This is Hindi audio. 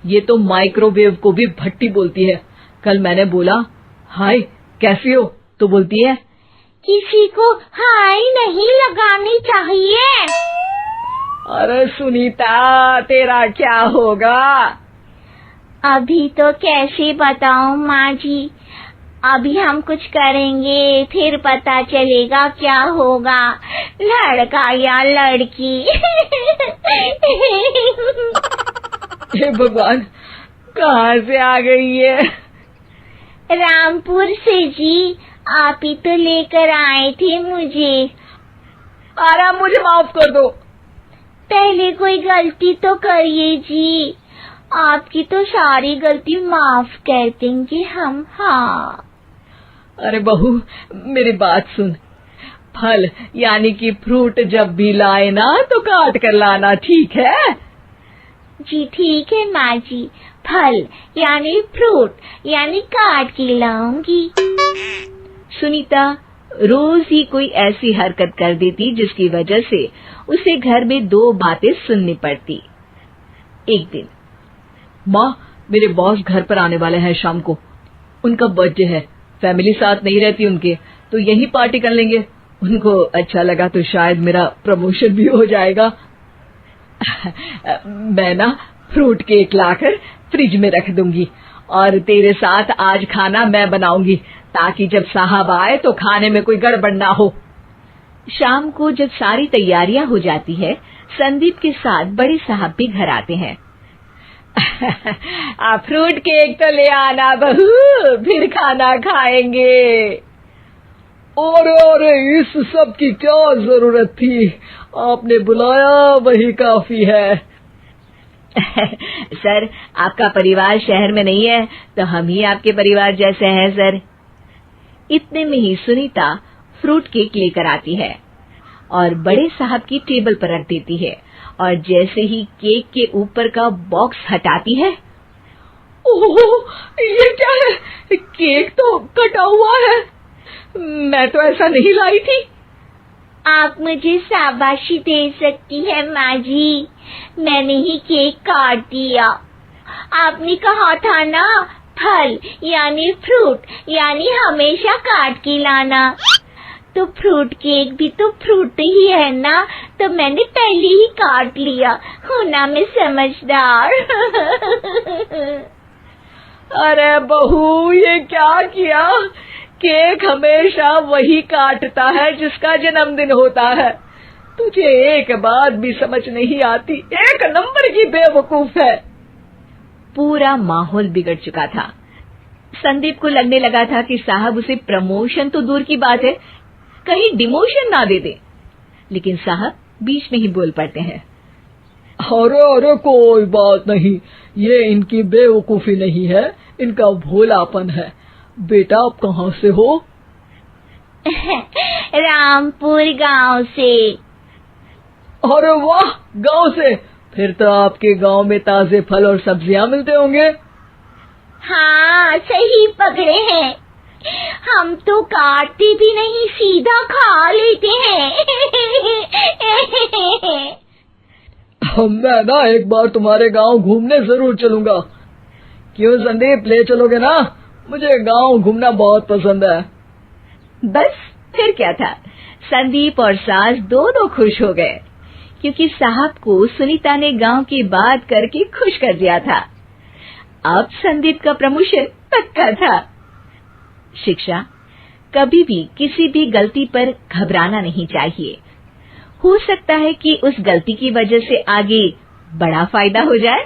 ये तो माइक्रोवेव को भी भट्टी बोलती है। कल मैंने बोला हाय कैसी हो, तो बोलती है किसी को हाय नहीं लगानी चाहिए। अरे सुनीता तेरा क्या होगा? अभी तो कैसे बताऊं माँ जी, अभी हम कुछ करेंगे फिर पता चलेगा क्या होगा, लड़का या लड़की। हे भगवान, कहाँ से आ गई ये? रामपुर से जी, आप ही तो लेकर आए थे मुझे। आराम, मुझे माफ कर दो। पहले कोई गलती तो करिए जी, आपकी तो सारी गलती माफ कर देंगे हम। हाँ अरे बहू मेरी बात सुन, फल यानी कि फ्रूट जब भी लाए ना तो काट कर लाना, ठीक है? जी ठीक है माँ जी, फल यानी फ्रूट यानी काट के लाऊंगी। सुनीता रोज ही कोई ऐसी हरकत कर देती जिसकी वजह से उसे घर में दो बातें सुननी पड़ती। एक दिन, माँ मेरे बॉस घर पर आने वाले हैं शाम को, उनका बर्थडे है, फैमिली साथ नहीं रहती उनके, तो यही पार्टी कर लेंगे। उनको अच्छा लगा तो शायद मेरा प्रमोशन भी हो जाएगा। मैं ना फ्रूट केक लाकर फ्रिज में रख दूंगी और तेरे साथ आज खाना मैं बनाऊंगी, ताकि जब साहब आए तो खाने में कोई गड़बड़ ना हो। शाम को जब सारी तैयारियां हो जाती है, संदीप के साथ बड़े साहब भी घर आते हैं। आप फ्रूट केक तो ले आना बहू, फिर खाना खाएंगे। और इस सब की क्या जरूरत थी, आपने बुलाया वही काफी है। सर आपका परिवार शहर में नहीं है तो हम ही आपके परिवार जैसे हैं सर। इतने में ही सुनीता फ्रूट केक लेकर आती है और बड़े साहब की टेबल पर रख देती है, और जैसे ही केक के ऊपर का बॉक्स हटाती है, ओह ये क्या है? केक तो कटा हुआ है, मैं तो ऐसा नहीं लाई थी। आप मुझे शाबाशी दे सकती है माँ जी, मैंने ही केक काट दिया। आपने कहा था ना फल यानी फ्रूट यानी हमेशा काट के लाना, तो फ्रूट केक भी तो फ्रूट ही है ना, तो मैंने पहले ही काट लिया, होना मैं समझदार। अरे बहू ये क्या किया? केक हमेशा वही काटता है जिसका जन्मदिन होता है, तुझे एक बात भी समझ नहीं आती, एक नंबर की बेवकूफ है। पूरा माहौल बिगड़ चुका था। संदीप को लगने लगा था कि साहब उसे प्रमोशन तो दूर की बात है, कहीं डिमोशन ना दे दे, लेकिन साहब बीच में ही बोल पड़ते हैं। अरे कोई बात नहीं, ये इनकी बेवकूफी नहीं है, इनका भोलापन है। बेटा आप कहाँ से हो? रामपुर गांव से। अरे वाह, गांव से, फिर तो आपके गांव में ताजे फल और सब्जियां मिलते होंगे। हाँ सही पकड़े हैं, हम तो काटते भी नहीं, सीधा खा लेते हैं। मैं ना एक बार तुम्हारे गांव घूमने जरूर चलूंगा। क्यों संदीप, ले चलोगे ना? मुझे गांव घूमना बहुत पसंद है। बस फिर क्या था, संदीप और सास दोनों खुश हो गए, क्योंकि साहब को सुनीता ने गांव की बात करके खुश कर दिया था। अब संदीप का प्रमोशन पक्का था। शिक्षा, कभी भी किसी भी गलती पर घबराना नहीं चाहिए। हो सकता है कि उस गलती की वजह से आगे बड़ा फायदा हो जाए।